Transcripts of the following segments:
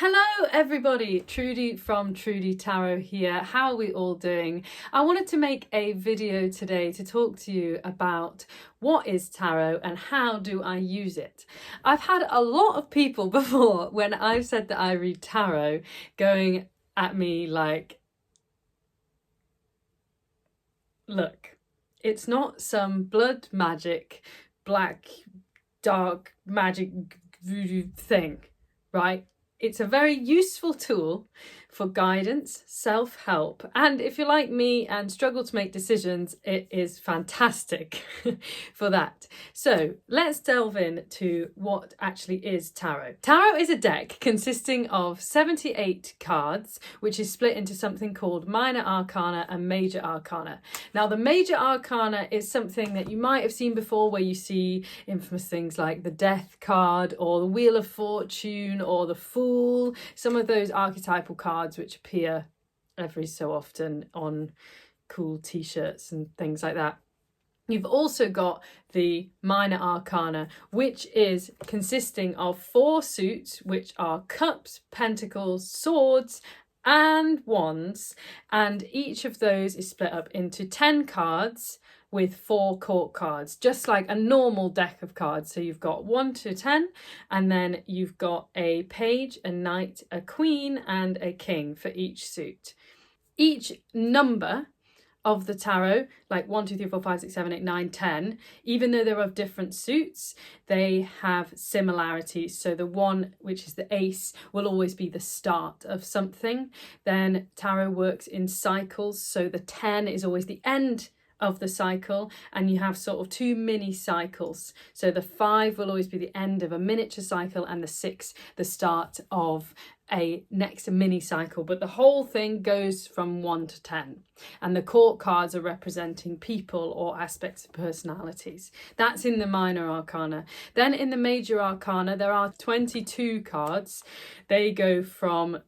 Hello everybody, Trudy from TrudyTarot here. How are we all doing? I wanted to make a video today to talk to you about what is tarot and how do I use it. I've had a lot of people before when I've said that I read tarot going at me like, look, it's not some blood magic, black, dark magic voodoo thing, right? It's a very useful tool for guidance, self-help, and if you're like me and struggle to make decisions, it is fantastic for that. So let's delve into what actually is tarot. Tarot is a deck consisting of 78 cards, which is split into something called minor arcana and major arcana. Now, the major arcana is something that you might have seen before, where you see infamous things like the Death card or the Wheel of Fortune or the Fool, some of those archetypal cards which appear every so often on cool t-shirts and things like that. You've also got the minor arcana, which is consisting of 4 suits, which are cups, pentacles, swords and wands, and each of those is split up into 10 cards with 4 court cards, just like a normal deck of cards. So you've got 1 to 10, and then you've got a page, a knight, a queen, and a king for each suit. Each number of the tarot, like 1, 2, 3, 4, 5, 6, 7, 8, 9, 10, even though they're of different suits, they have similarities. So the 1, which is the ace, will always be the start of something. Then tarot works in cycles, so the 10 is always the end of the cycle, and you have sort of 2 mini cycles. So the 5 will always be the end of a miniature cycle, and the 6 the start of a next mini cycle, but the whole thing goes from 1 to 10. And the court cards are representing people or aspects of personalities. That's in the minor arcana. Then in the major arcana there are 22 cards. They go from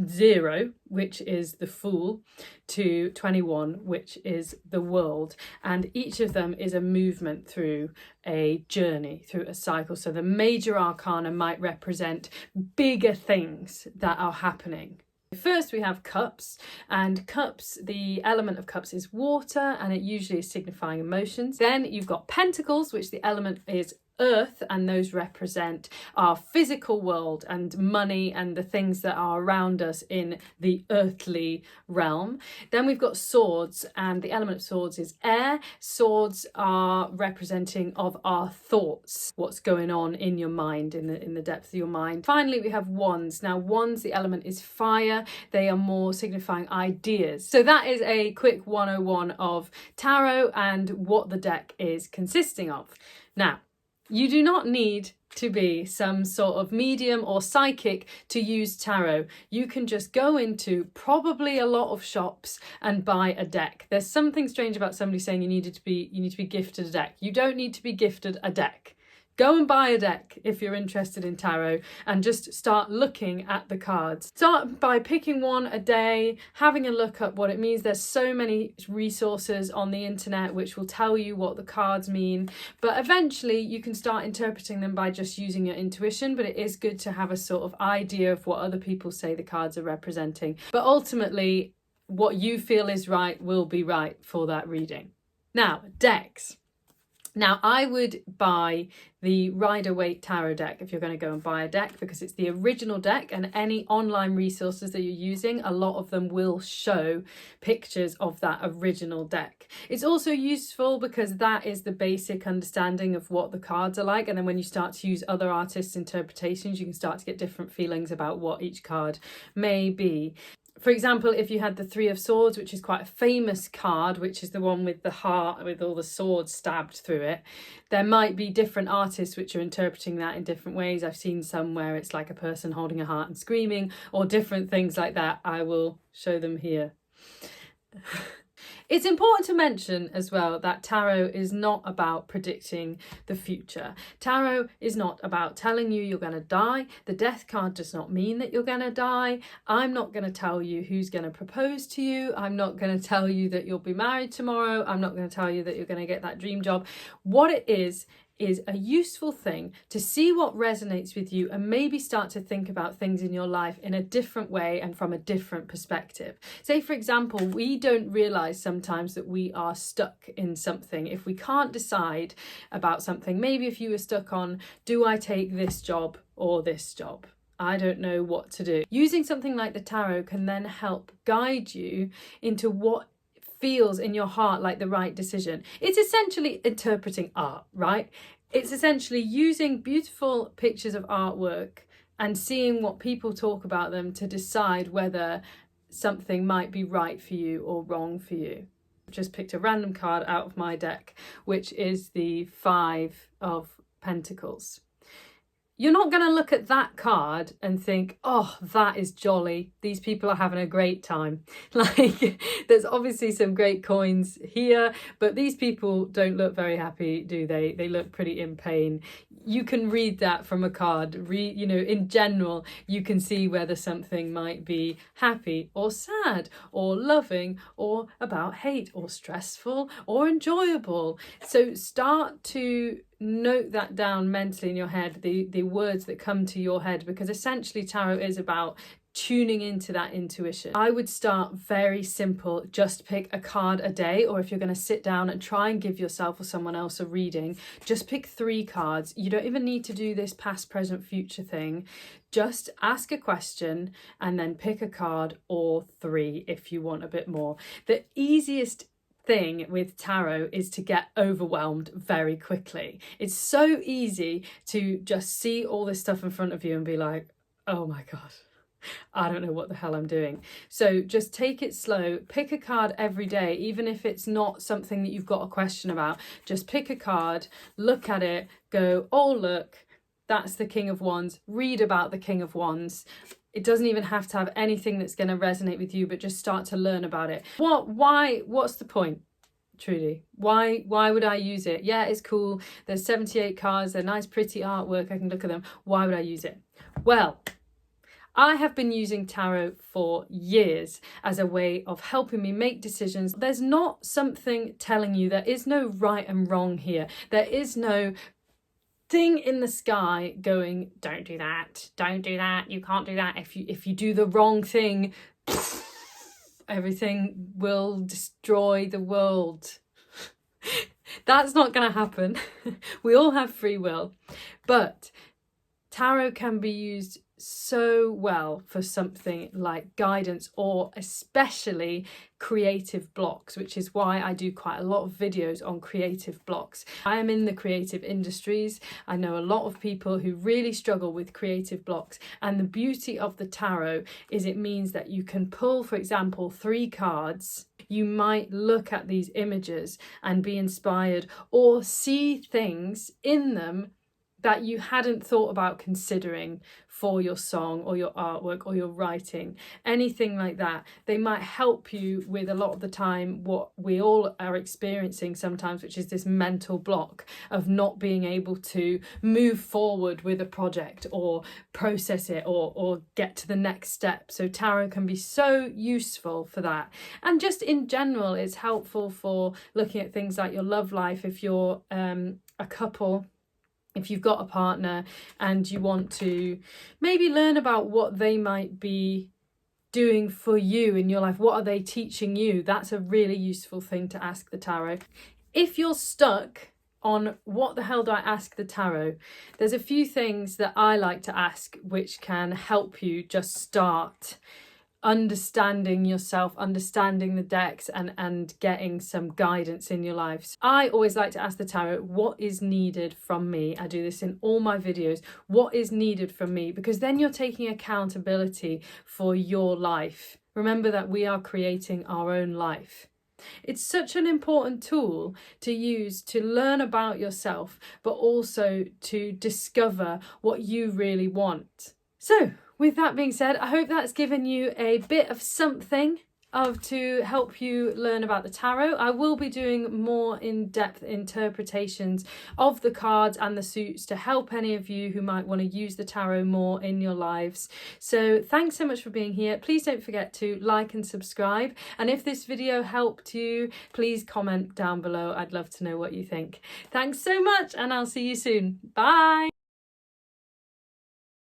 0, which is the Fool, to 21, which is the World, and each of them is a movement through a journey, through a cycle. So the major arcana might represent bigger things that are happening. First we have cups, and cups, the element of cups is water, and it usually is signifying emotions. Then you've got pentacles, which the element is earth, and those represent our physical world and money and the things that are around us in the earthly realm. Then we've got swords, and the element of swords is air. Swords are representing of our thoughts, what's going on in your mind, in the depth of your mind. Finally, we have wands. Now wands, the element is fire. They are more signifying ideas. So that is a quick 101 of tarot and what the deck is consisting of. Now, you do not need to be some sort of medium or psychic to use tarot. You can just go into probably a lot of shops and buy a deck. There's something strange about somebody saying you need to be gifted a deck. You don't need to be gifted a deck. Go and buy a deck if you're interested in tarot, and just start looking at the cards. Start by picking one a day, having a look at what it means. There's so many resources on the internet which will tell you what the cards mean, but eventually you can start interpreting them by just using your intuition. But it is good to have a sort of idea of what other people say the cards are representing. But ultimately, what you feel is right will be right for that reading. Now, decks. Now, I would buy the Rider-Waite Tarot deck if you're going to go and buy a deck, because it's the original deck, and any online resources that you're using, a lot of them will show pictures of that original deck. It's also useful because that is the basic understanding of what the cards are like, and then when you start to use other artists' interpretations, you can start to get different feelings about what each card may be. For example, if you had the 3 of Swords, which is quite a famous card, which is the one with the heart with all the swords stabbed through it, there might be different artists which are interpreting that in different ways. I've seen some where it's like a person holding a heart and screaming, or different things like that. I will show them here. It's important to mention as well that tarot is not about predicting the future. Tarot is not about telling you you're going to die. The death card does not mean that you're going to die. I'm not going to tell you who's going to propose to you. I'm not going to tell you that you'll be married tomorrow. I'm not going to tell you that you're going to get that dream job. What it is is a useful thing to see what resonates with you and maybe start to think about things in your life in a different way and from a different perspective. Say, for example, we don't realise sometimes that we are stuck in something. If we can't decide about something, maybe if you were stuck on, do I take this job or this job? I don't know what to do. Using something like the tarot can then help guide you into what feels in your heart like the right decision. It's essentially interpreting art, right? It's essentially using beautiful pictures of artwork and seeing what people talk about them to decide whether something might be right for you or wrong for you. I've just picked a random card out of my deck, which is the 5 of Pentacles. You're not going to look at that card and think, oh, that is jolly. These people are having a great time. Like, there's obviously some great coins here, but these people don't look very happy, do they? They look pretty in pain. You can read that from a card. In general, you can see whether something might be happy or sad or loving or about hate or stressful or enjoyable. So start to note that down mentally in your head, the words that come to your head, because essentially tarot is about tuning into that intuition. I would start very simple, just pick a card a day, or if you're going to sit down and try and give yourself or someone else a reading, just pick 3 cards. You don't even need to do this past, present, future thing. Just ask a question and then pick a card or 3 if you want a bit more. The easiest thing with tarot is to get overwhelmed very quickly. It's so easy to just see all this stuff in front of you and be like, oh my God, I don't know what the hell I'm doing. So just take it slow, pick a card every day, even if it's not something that you've got a question about. Just pick a card, look at it, go, oh look, that's the King of Wands, read about the King of Wands. It doesn't even have to have anything that's going to resonate with you, but just start to learn about it. What's the point, Trudy? Why would I use it? Yeah, it's cool. There's 78 cards, they're nice, pretty artwork. I can look at them. Why would I use it? Well, I have been using tarot for years as a way of helping me make decisions. There's not something telling you, there is no right and wrong here. There is no thing in the sky going, don't do that, you can't do that. If you do the wrong thing, everything will destroy the world. That's not going to happen. We all have free will. But tarot can be used so well for something like guidance, or especially creative blocks, which is why I do quite a lot of videos on creative blocks. I am in the creative industries. I know a lot of people who really struggle with creative blocks, and the beauty of the tarot is it means that you can pull, for example, 3 cards. You might look at these images and be inspired or see things in them that you hadn't thought about considering for your song or your artwork or your writing, anything like that. They might help you with a lot of the time what we all are experiencing sometimes, which is this mental block of not being able to move forward with a project or process it or get to the next step. So tarot can be so useful for that. And just in general, it's helpful for looking at things like your love life. If you're a couple, if you've got a partner and you want to maybe learn about what they might be doing for you in your life, what are they teaching you? That's a really useful thing to ask the tarot. If you're stuck on what the hell do I ask the tarot, there's a few things that I like to ask which can help you just start understanding yourself, understanding the decks, and getting some guidance in your life. I always like to ask the tarot, what is needed from me? I do this in all my videos. What is needed from me? Because then you're taking accountability for your life. Remember that we are creating our own life. It's such an important tool to use to learn about yourself, but also to discover what you really want. So, with that being said, I hope that's given you a bit of something to help you learn about the tarot. I will be doing more in-depth interpretations of the cards and the suits to help any of you who might want to use the tarot more in your lives. So thanks so much for being here. Please don't forget to like and subscribe, and if this video helped you, please comment down below. I'd love to know what you think. Thanks so much, and I'll see you soon. Bye.